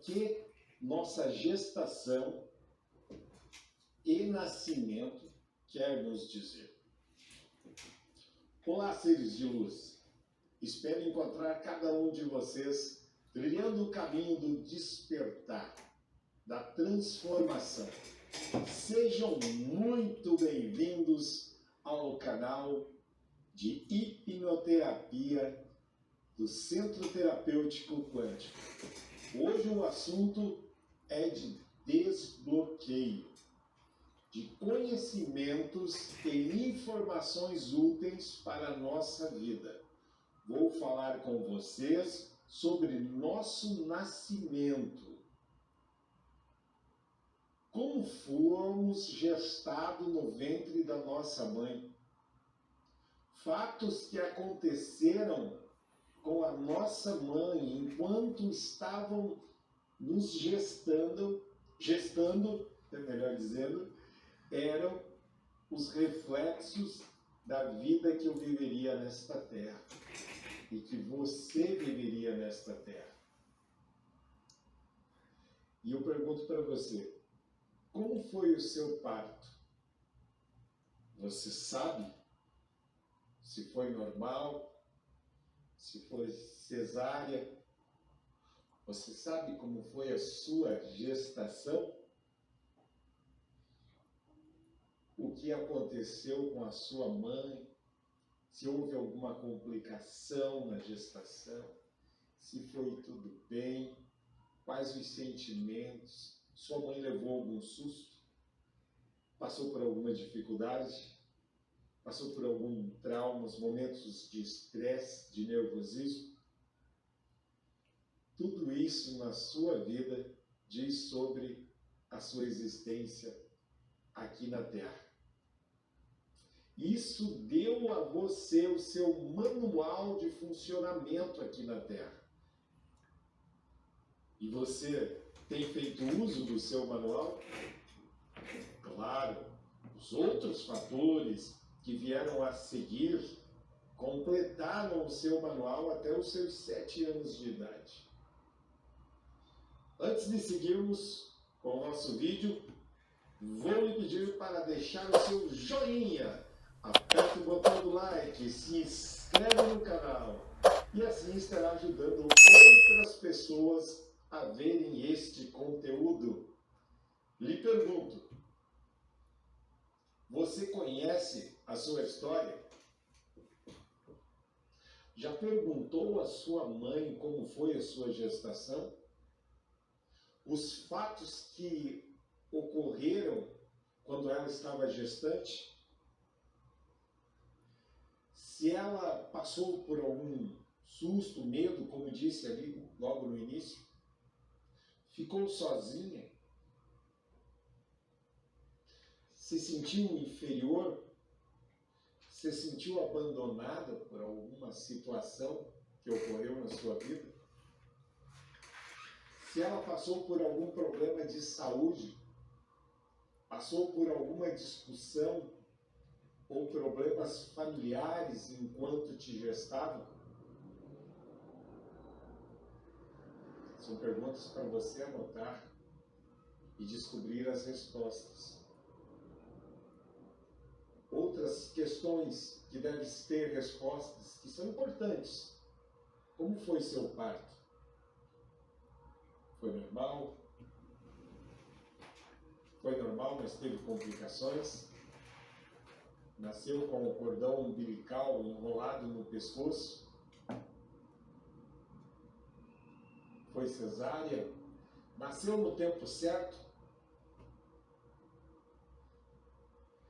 que nossa gestação e nascimento quer nos dizer. Olá, seres de luz. Espero encontrar cada um de vocês trilhando o caminho do despertar, da transformação. Sejam muito bem-vindos ao canal de hipnoterapia do Centro Terapêutico Quântico. Hoje o assunto é de desbloqueio, de conhecimentos e informações úteis para a nossa vida. Vou falar com vocês sobre nosso nascimento. Como fomos gestados no ventre da nossa mãe. Fatos que aconteceram com a nossa mãe enquanto estavam nos gestando, melhor dizendo, eram os reflexos da vida que eu viveria nesta terra e que você viveria nesta terra. E eu pergunto para você, como foi o seu parto? Você sabe se foi normal, se foi cesárea? Você sabe como foi a sua gestação? O que aconteceu com a sua mãe? Se houve alguma complicação na gestação? Se foi tudo bem? Quais os sentimentos? Sua mãe levou algum susto? Passou por alguma dificuldade? Passou por algum trauma, momentos de estresse, de nervosismo? Tudo isso na sua vida diz sobre a sua existência aqui na Terra. Isso deu a você o seu manual de funcionamento aqui na Terra. E você tem feito uso do seu manual? Claro, os outros fatores que vieram a seguir completaram o seu manual até os seus 7 anos de idade. Antes de seguirmos com o nosso vídeo, vou lhe pedir para deixar o seu joinha, aperte o botão do like, se inscreve no canal e assim estará ajudando outras pessoas a verem este conteúdo. Lhe pergunto, você conhece a sua história? Já perguntou à sua mãe como foi a sua gestação? Os fatos que ocorreram quando ela estava gestante? Se ela passou por algum susto, medo, como disse ali logo no início? Ficou sozinha? Se sentiu inferior? Se sentiu abandonada por alguma situação que ocorreu na sua vida? Se ela passou por algum problema de saúde, passou por alguma discussão ou problemas familiares enquanto te gestava? São perguntas para você anotar e descobrir as respostas. Outras questões que devem ter respostas que são importantes. Como foi seu parto? Foi normal? Foi normal, mas teve complicações? Nasceu com o cordão umbilical enrolado no pescoço? Foi cesárea? Nasceu no tempo certo?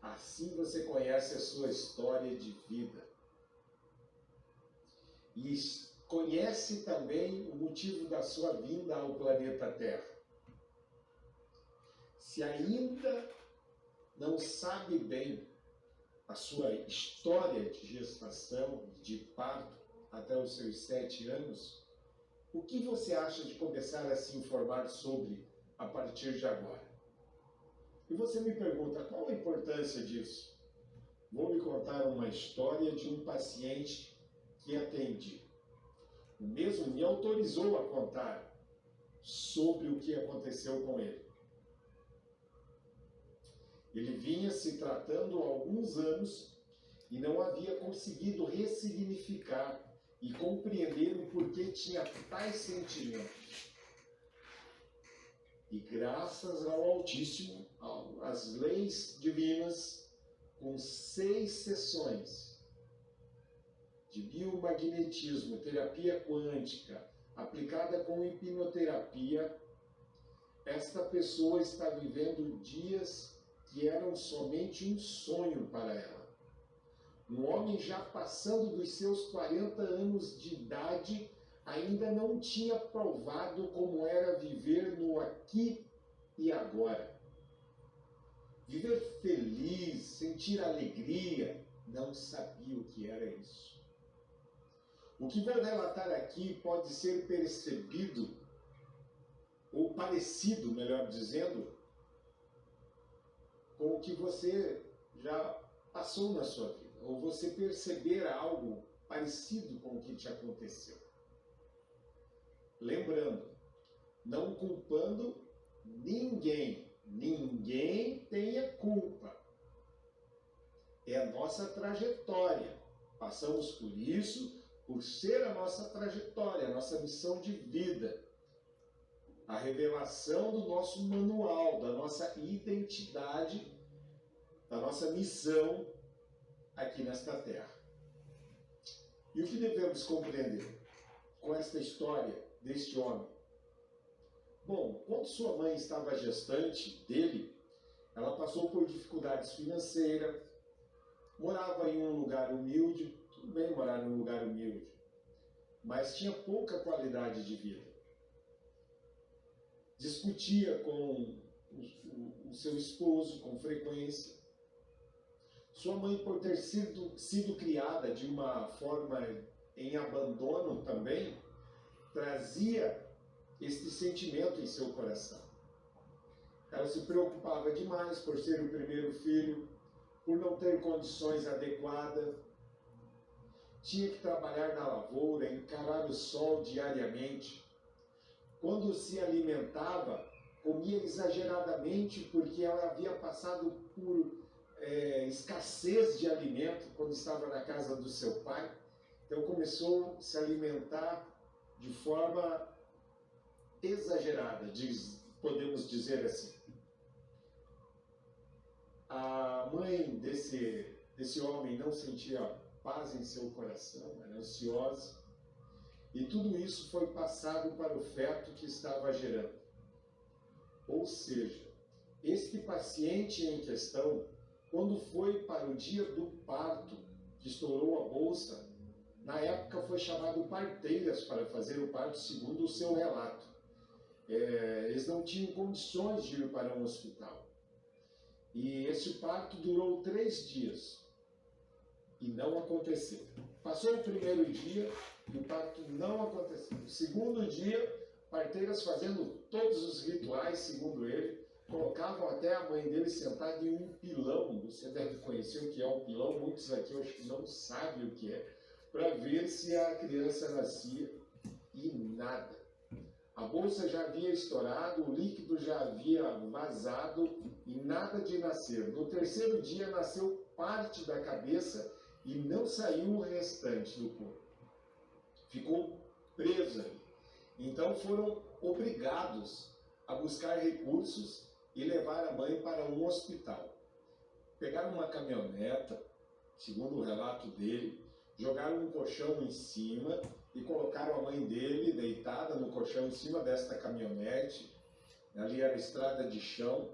Assim você conhece a sua história de vida. E conhece também o motivo da sua vinda ao planeta Terra. Se ainda não sabe bem a sua história de gestação, de parto, até os seus 7 anos, o que você acha de começar a se informar sobre a partir de agora? E você me pergunta, qual a importância disso? Vou lhe contar uma história de um paciente que atendi. O mesmo me autorizou a contar sobre o que aconteceu com ele. Ele vinha se tratando há alguns anos e não havia conseguido ressignificar e compreender o porquê tinha tais sentimentos. E graças ao Altíssimo, às leis divinas, com 6 sessões de biomagnetismo, terapia quântica, aplicada com hipnoterapia, esta pessoa está vivendo dias que eram somente um sonho para ela. Um homem já passando dos seus 40 anos de idade, ainda não tinha provado como era viver no aqui e agora. Viver feliz, sentir alegria, não sabia o que era isso. O que vou relatar aqui pode ser percebido, ou parecido, melhor dizendo, com o que você já passou na sua vida, ou você perceber algo parecido com o que te aconteceu. Lembrando, não culpando ninguém, ninguém tem a culpa. É a nossa trajetória, passamos por isso, por ser a nossa trajetória, a nossa missão de vida, a revelação do nosso manual, da nossa identidade, da nossa missão aqui nesta terra. E o que devemos compreender com esta história deste homem? Bom, quando sua mãe estava gestante dele, ela passou por dificuldades financeiras, morava em um lugar humilde, tudo bem morar em um lugar humilde, mas tinha pouca qualidade de vida. Discutia com o seu esposo com frequência. Sua mãe, por ter sido criada de uma forma em abandono também, trazia este sentimento em seu coração. Ela se preocupava demais por ser o primeiro filho, por não ter condições adequadas. Tinha que trabalhar na lavoura, encarar o sol diariamente. Quando se alimentava, comia exageradamente porque ela havia passado por escassez de alimento quando estava na casa do seu pai. Então começou a se alimentar de forma exagerada, podemos dizer assim. A mãe desse homem não sentia paz em seu coração, era ansiosa, e tudo isso foi passado para o feto que estava gerando. Ou seja, este paciente em questão, quando foi para o dia do parto, que estourou a bolsa, na época foi chamado parteiras para fazer o parto, segundo o seu relato. Eles não tinham condições de ir para um hospital. E esse parto durou 3 dias e não aconteceu. Passou o primeiro dia e o parto não aconteceu. No segundo dia, parteiras fazendo todos os rituais, segundo ele, colocavam até a mãe dele sentada em um pilão. Você deve conhecer o que é um pilão, muitos aqui eu acho que não sabem o que é, para ver se a criança nascia, e nada. A bolsa já havia estourado, o líquido já havia vazado e nada de nascer. No terceiro dia nasceu parte da cabeça e não saiu o restante do corpo. Ficou presa ali. Então foram obrigados a buscar recursos e levar a mãe para um hospital. Pegaram uma caminhoneta, segundo o relato dele, jogaram um colchão em cima e colocaram a mãe dele deitada no colchão em cima desta caminhonete. Ali era estrada de chão,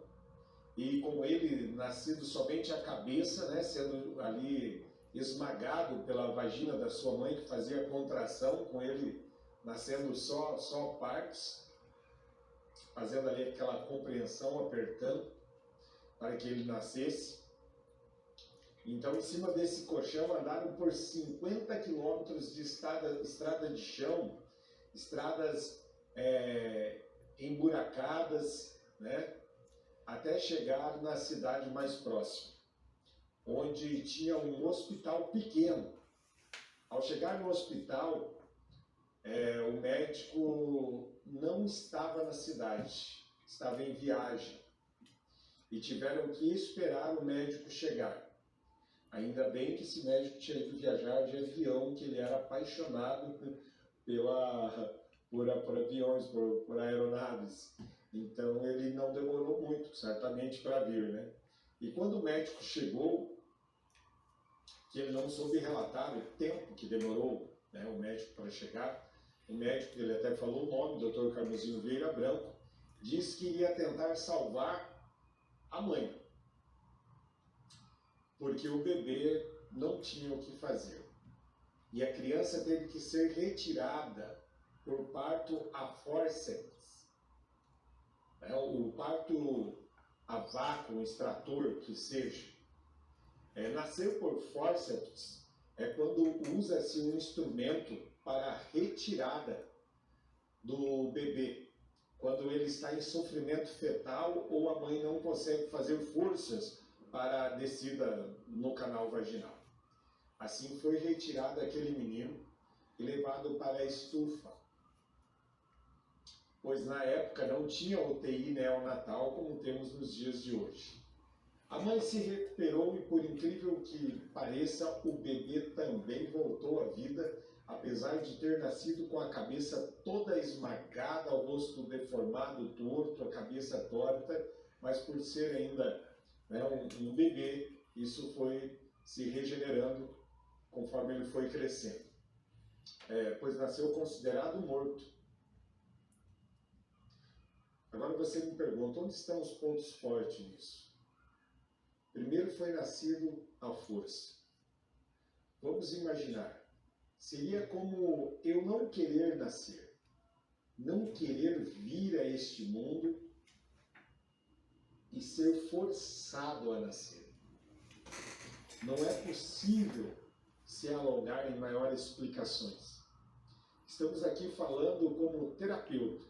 e com ele nascido somente a cabeça, né, sendo ali esmagado pela vagina da sua mãe, que fazia contração, com ele nascendo só partes, fazendo ali aquela compreensão, apertando para que ele nascesse. Então, em cima desse colchão, andaram por 50 quilômetros de estrada de chão, estradas emburacadas, né, até chegar na cidade mais próxima, onde tinha um hospital pequeno. Ao chegar no hospital, o médico não estava na cidade, estava em viagem e tiveram que esperar o médico chegar. Ainda bem que esse médico tinha ido viajar de avião, que ele era apaixonado por aviões, por aeronaves. Então ele não demorou muito, certamente, para vir, né? E quando o médico chegou, que ele não soube relatar o tempo que demorou, né, o médico para chegar, o médico, ele até falou o nome, Dr. Carmozinho Vieira Branco, disse que iria tentar salvar a mãe, porque o bebê não tinha o que fazer. E a criança teve que ser retirada por parto a forceps. O parto a vácuo, extrator, que seja. Nascer por forceps é quando usa-se um instrumento para a retirada do bebê, quando ele está em sofrimento fetal ou a mãe não consegue fazer forças para a descida no canal vaginal. Assim foi retirado aquele menino e levado para a estufa, pois na época não tinha UTI neonatal como temos nos dias de hoje. A mãe se recuperou e, por incrível que pareça, o bebê também voltou à vida, apesar de ter nascido com a cabeça toda esmagada, o rosto deformado, torto, a cabeça torta, mas por ser ainda um bebê, isso foi se regenerando conforme ele foi crescendo. Pois nasceu considerado morto. Agora você me pergunta, onde estão os pontos fortes nisso? Primeiro foi nascido à força. Vamos imaginar, seria como eu não querer nascer, não querer vir a este mundo e ser forçado a nascer. Não é possível se alongar em maiores explicações. Estamos aqui falando como terapeuta,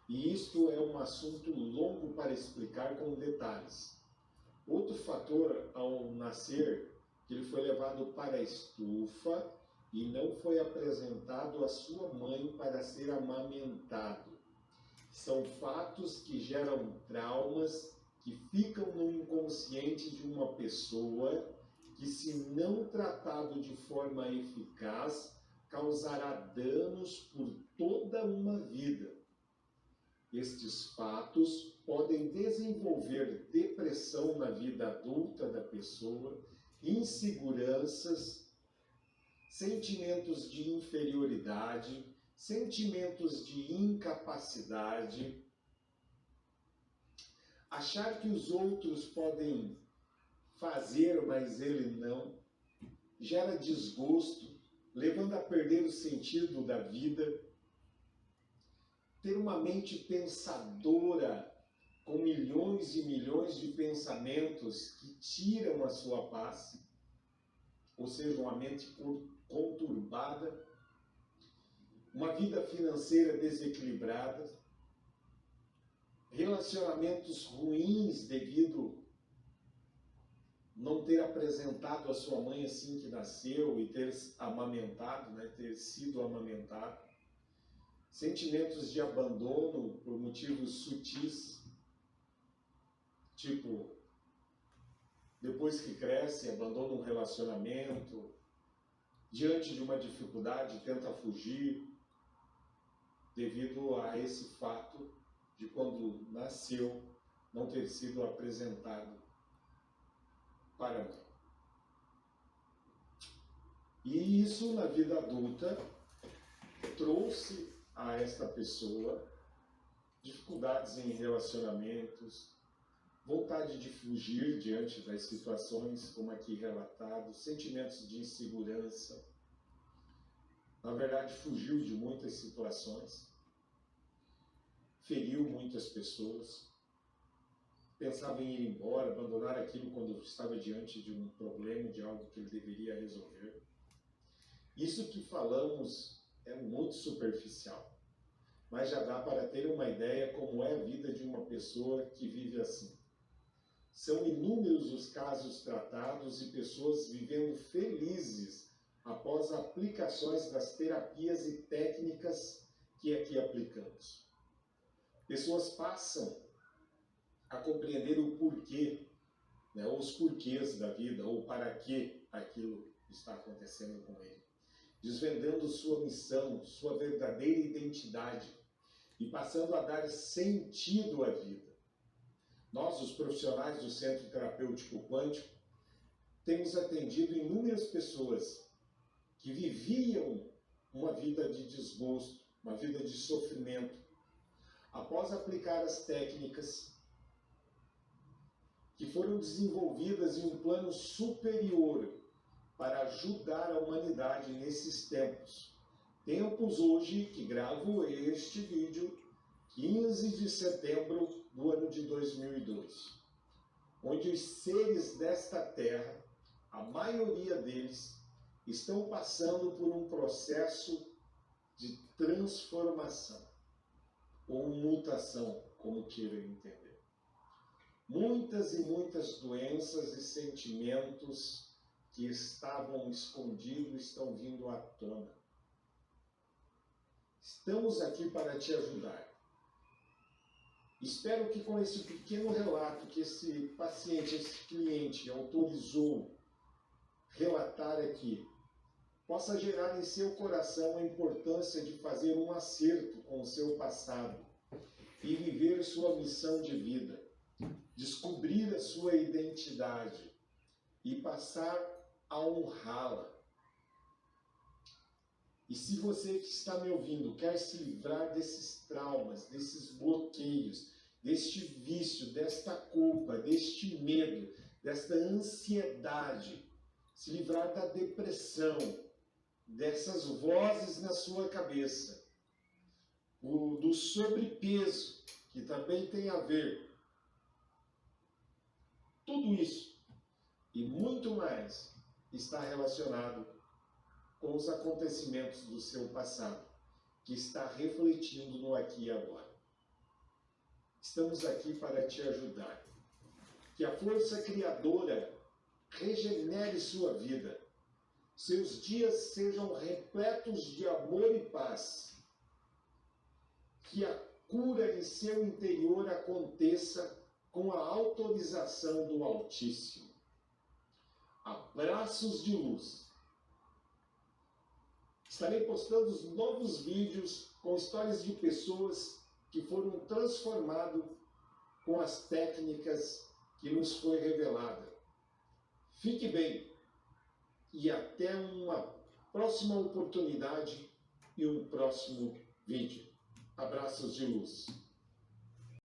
e isto é um assunto longo para explicar com detalhes. Outro fator ao nascer, que ele foi levado para a estufa e não foi apresentado à sua mãe para ser amamentado. São fatos que geram traumas que ficam no inconsciente de uma pessoa que, se não tratado de forma eficaz, causará danos por toda uma vida. Estes fatos podem desenvolver depressão na vida adulta da pessoa, inseguranças, sentimentos de inferioridade, sentimentos de incapacidade, achar que os outros podem fazer, mas ele não, gera desgosto, levando a perder o sentido da vida, ter uma mente pensadora, com milhões e milhões de pensamentos que tiram a sua paz, ou seja, uma mente conturbada, uma vida financeira desequilibrada, relacionamentos ruins devido não ter apresentado a sua mãe assim que nasceu e ter amamentado, ter sido amamentado, sentimentos de abandono por motivos sutis, tipo, depois que cresce, abandona um relacionamento, diante de uma dificuldade, tenta fugir, devido a esse fato de quando nasceu, não ter sido apresentado para a mãe. E isso, na vida adulta, trouxe a esta pessoa dificuldades em relacionamentos, vontade de fugir diante das situações, como aqui relatado, sentimentos de insegurança. Na verdade, fugiu de muitas situações, feriu muitas pessoas, pensava em ir embora, abandonar aquilo quando estava diante de um problema, de algo que ele deveria resolver. Isso que falamos é muito superficial, mas já dá para ter uma ideia como é a vida de uma pessoa que vive assim. São inúmeros os casos tratados e pessoas vivendo felizes após aplicações das terapias e técnicas que aqui aplicamos. Pessoas passam a compreender o porquê, né, ou os porquês da vida, ou para que aquilo está acontecendo com ele, desvendando sua missão, sua verdadeira identidade e passando a dar sentido à vida. Nós, os profissionais do Centro Terapêutico Quântico, temos atendido inúmeras pessoas que viviam uma vida de desgosto, uma vida de sofrimento, após aplicar as técnicas que foram desenvolvidas em um plano superior para ajudar a humanidade nesses tempos. Tempos hoje que gravo este vídeo, 15 de setembro do ano de 2002, onde os seres desta terra, a maioria deles, estão passando por um processo de transformação, ou mutação, como queiram entender. Muitas e muitas doenças e sentimentos que estavam escondidos estão vindo à tona. Estamos aqui para te ajudar. Espero que com esse pequeno relato que esse paciente, esse cliente autorizou relatar aqui, possa gerar em seu coração a importância de fazer um acerto com o seu passado e viver sua missão de vida, descobrir a sua identidade e passar a honrá-la. E se você que está me ouvindo quer se livrar desses traumas, desses bloqueios, deste vício, desta culpa, deste medo, desta ansiedade, se livrar da depressão, dessas vozes na sua cabeça, do sobrepeso, que também tem a ver, tudo isso e muito mais está relacionado com os acontecimentos do seu passado, que está refletindo no aqui e agora. Estamos aqui para te ajudar. Que a força criadora regenere sua vida. Seus dias sejam repletos de amor e paz. Que a cura em seu interior aconteça com a autorização do Altíssimo. Abraços de luz. Estarei postando os novos vídeos com histórias de pessoas que foram transformadas com as técnicas que nos foi revelada. Fique bem e até uma próxima oportunidade e um próximo vídeo. Abraços de luz.